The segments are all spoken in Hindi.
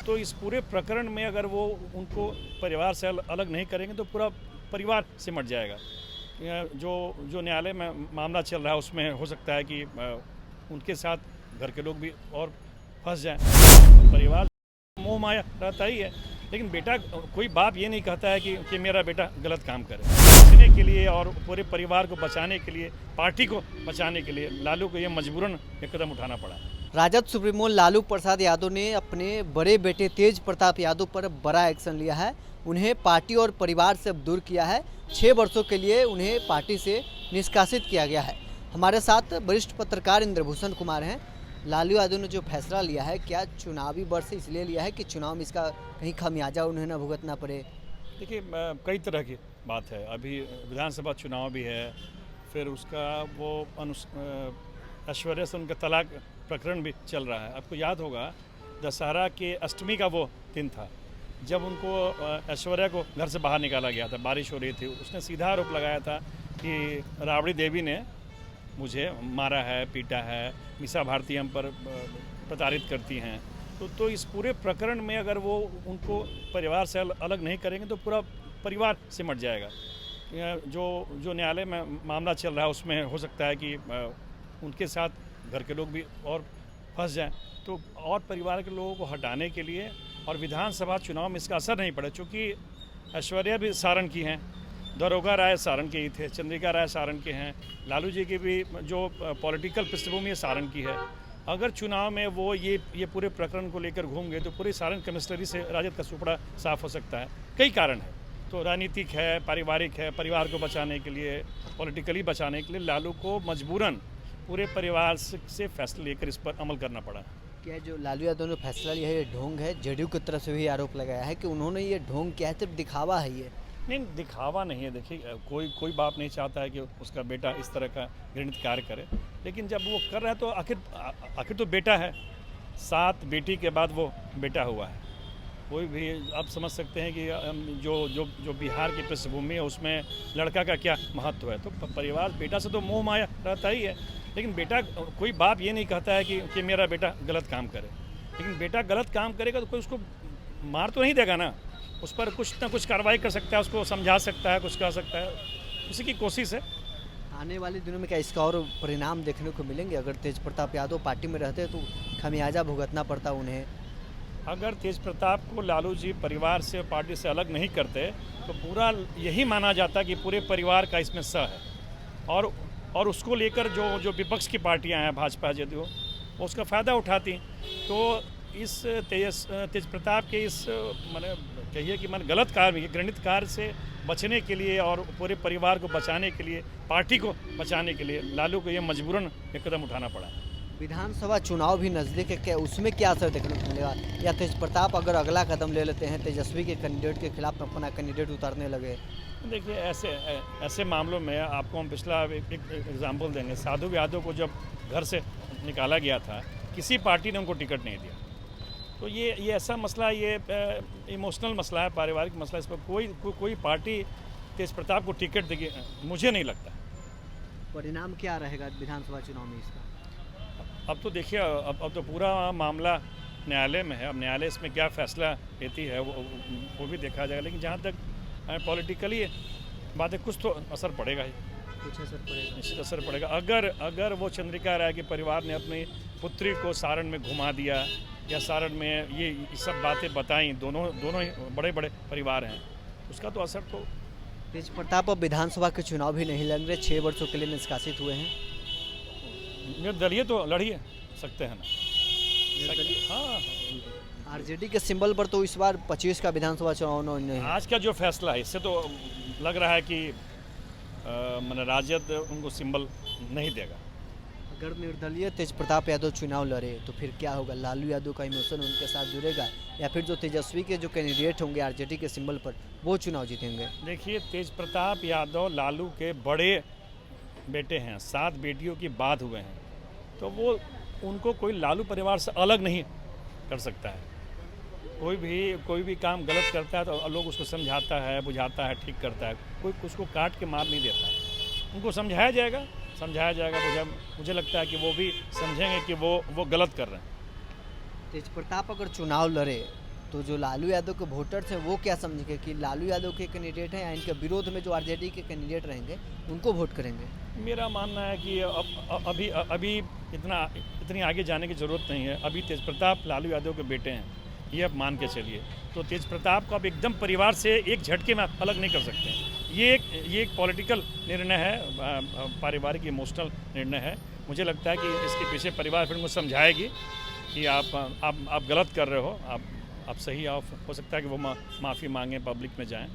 तो इस पूरे प्रकरण में अगर वो उनको परिवार से अलग नहीं करेंगे तो पूरा परिवार सिमट जाएगा। जो जो न्यायालय में मामला चल रहा है उसमें हो सकता है कि उनके साथ घर के लोग भी और फंस जाएं। परिवार मोह माया रहता ही है, लेकिन बेटा कोई बाप ये नहीं कहता है कि मेरा बेटा गलत काम करे। बचने के लिए और पूरे परिवार को बचाने के लिए, पार्टी को बचाने के लिए लालू को ये मजबूरन एक कदम उठाना पड़ा। राजद सुप्रीमो लालू प्रसाद यादव ने अपने बड़े बेटे तेज प्रताप यादव पर बड़ा एक्शन लिया है। उन्हें पार्टी और परिवार से दूर किया है। 6 वर्षों के लिए उन्हें पार्टी से निष्कासित किया गया है। हमारे साथ वरिष्ठ पत्रकार इंद्रभूषण कुमार हैं। लालू यादव ने जो फैसला लिया है, क्या चुनावी वर्ष इसलिए लिया है कि चुनाव में इसका कहीं खमियाजा उन्हें न भुगतना पड़े? देखिए, कई तरह की बात है। अभी विधानसभा चुनाव भी है, फिर उसका वो ऐश्वर्या से उनका तलाक प्रकरण भी चल रहा है। आपको याद होगा दशहरा के अष्टमी का वो दिन था जब उनको ऐश्वर्या को घर से बाहर निकाला गया था। बारिश हो रही थी। उसने सीधा आरोप लगाया था कि राबड़ी देवी ने मुझे मारा है, पीटा है, मीसा भारती हम पर प्रताड़ित करती हैं। तो इस पूरे प्रकरण में अगर वो उनको परिवार से अलग नहीं करेंगे तो पूरा परिवार सिमट जाएगा। जो न्यायालय में मामला चल रहा है उसमें हो सकता है कि उनके साथ घर के लोग भी और फंस जाएं। तो और परिवार के लोगों को हटाने के लिए और विधानसभा चुनाव में इसका असर नहीं पड़ा, चूँकि ऐश्वर्या भी सारण की हैं, दरोगा राय सारण के ही थे, चंद्रिका राय सारण के हैं, लालू जी की भी जो पॉलिटिकल पृष्ठभूमि है सारण की है। अगर चुनाव में वो ये पूरे प्रकरण को लेकर घूम गए तो पूरी सारण कमिश्नरी से राजद का सुपड़ा साफ हो सकता है। कई कारण है, तो राजनीतिक है, पारिवारिक है। परिवार को बचाने के लिए, पॉलिटिकली बचाने के लिए लालू को मजबूरन पूरे परिवार से फैसला लेकर इस पर अमल करना पड़ा। क्या जो लालू यादव ने फैसला लिया है ये ढोंग है? जेडीयू की तरफ से भी आरोप लगाया है कि उन्होंने ये ढोंग किया है, सिर्फ दिखावा है ये। नहीं, दिखावा नहीं है। देखिए, कोई बाप नहीं चाहता है कि उसका बेटा इस तरह का घृणित कार्य करे, लेकिन जब वो कर रहा है तो आखिर तो बेटा है। 7 बेटी के बाद वो बेटा हुआ है। कोई भी आप समझ सकते हैं कि जो बिहार की पृष्ठभूमि है उसमें लड़का का क्या महत्व है। तो परिवार, बेटा से तो मोह माया रहता ही है, लेकिन बेटा कोई बाप ये नहीं कहता है कि मेरा बेटा गलत काम करे। लेकिन बेटा गलत काम करेगा तो कोई उसको मार तो नहीं देगा ना, उस पर कुछ ना कुछ कार्रवाई कर सकता है, उसको समझा सकता है, कुछ कह सकता है। उसी की कोशिश है। आने वाले दिनों में क्या इसका और परिणाम देखने को मिलेंगे? अगर तेज प्रताप यादव पार्टी में रहते तो खमियाजा भुगतना पड़ता उन्हें। अगर तेज प्रताप को लालू जी परिवार से, पार्टी से अलग नहीं करते तो पूरा यही माना जाता कि पूरे परिवार का इसमें स है, और उसको लेकर जो विपक्ष की पार्टियां हैं, भाजपा, जदयू, वो उसका फ़ायदा उठाती। तो इस तेज प्रताप के इस कहिए कि गलत कार्य, घृणित कार्य से बचने के लिए और पूरे परिवार को बचाने के लिए, पार्टी को बचाने के लिए लालू को ये मजबूरन एक कदम उठाना पड़ा। विधानसभा चुनाव भी नज़दीक है, क्या उसमें क्या असर देखने को मिलेगा? या तेज प्रताप अगर अगला कदम ले लेते हैं, तेजस्वी के कैंडिडेट के खिलाफ अपना कैंडिडेट उतारने लगे? देखिए, ऐसे मामलों में आपको हम पिछला एक एग्जाम्पल देंगे। साधु यादव को जब घर से निकाला गया था, किसी पार्टी ने उनको टिकट नहीं दिया। तो ये ऐसा मसला, ये इमोशनल मसला है, पारिवारिक मसला। इस पर कोई पार्टी तेज प्रताप को टिकट देगी, मुझे नहीं लगता। परिणाम क्या रहेगा विधानसभा चुनाव में इसका? अब तो देखिए, अब तो पूरा मामला न्यायालय में है। अब न्यायालय इसमें क्या फैसला लेती है वो भी देखा जाएगा। लेकिन जहाँ तक पॉलिटिकली बात है, कुछ तो असर पड़ेगा ही, कुछ असर पड़ेगा, निश्चित असर पड़ेगा। अगर वो चंद्रिका राय के परिवार ने अपनी पुत्री को सारण में घुमा दिया या सारण में ये सब बातें बताई, दोनों ही बड़े परिवार हैं, उसका तो असर तो। तेज प्रताप अब विधानसभा के चुनाव भी नहीं लड़ रहे, 6 वर्षों के लिए निष्कासित हुए हैं। निर्दलीय तो लड़ ही सकते हैं ना। हाँ, आरजेडी के सिंबल पर तो इस बार 25 का विधानसभा चुनाव नहीं। आज का जो फैसला है इससे तो लग रहा है कि राजद उनको सिंबल नहीं देगा। अगर निर्दलीय तेज प्रताप यादव चुनाव लड़े तो फिर क्या होगा? लालू यादव का इमोशन उनके साथ जुड़ेगा, या फिर जो तेजस्वी के जो कैंडिडेट होंगे आरजेडी के सिंबल पर, वो चुनाव जीतेंगे? देखिए, तेज प्रताप यादव लालू के बड़े बेटे हैं, 7 बेटियों की बात हुए हैं, तो वो उनको कोई लालू परिवार से अलग नहीं कर सकता है। कोई भी काम गलत करता है तो लोग उसको समझाता है, बुझाता है, ठीक करता है। कोई उसको काट के मार नहीं देता है। उनको समझाया जाएगा। मुझे लगता है कि वो भी समझेंगे कि वो गलत कर रहे हैं। तेज प्रताप अगर चुनाव लड़े तो जो लालू यादव के वोटर्स हैं वो क्या समझेंगे कि लालू यादव के कैंडिडेट हैं या इनके विरोध में जो आरजेडी के कैंडिडेट रहेंगे उनको वोट करेंगे? मेरा मानना है कि अभी इतनी आगे जाने की ज़रूरत नहीं है। अभी तेज प्रताप लालू यादव के बेटे हैं, ये आप मान के चलिए। तो तेज प्रताप को अब एकदम परिवार से एक झटके में आप अलग नहीं कर सकते हैं। ये एक पॉलिटिकल निर्णय है, पारिवारिक इमोशनल निर्णय है। मुझे लगता है कि इसके पीछे परिवार फिर मुझे समझाएगी कि आप गलत कर रहे हो, आप सही, हो सकता है कि वो माफ़ी मांगे, पब्लिक में जाएं।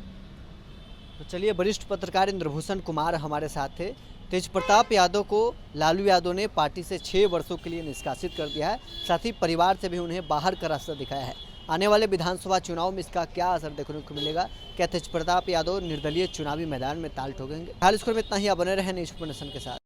तो चलिए, वरिष्ठ पत्रकार इंद्रभूषण कुमार हमारे साथ थे। तेज प्रताप यादव को लालू यादव ने पार्टी से 6 वर्षों के लिए निष्कासित कर दिया है, साथ ही परिवार से भी उन्हें बाहर का रास्ता दिखाया है। आने वाले विधानसभा चुनाव में इसका क्या असर देखने को मिलेगा? क्या तेज प्रताप यादव निर्दलीय चुनावी मैदान में ताल ठोकेंगे? हाल स्कोर में इतना ही। आप बने रहे न्यूज़ नेशन के साथ।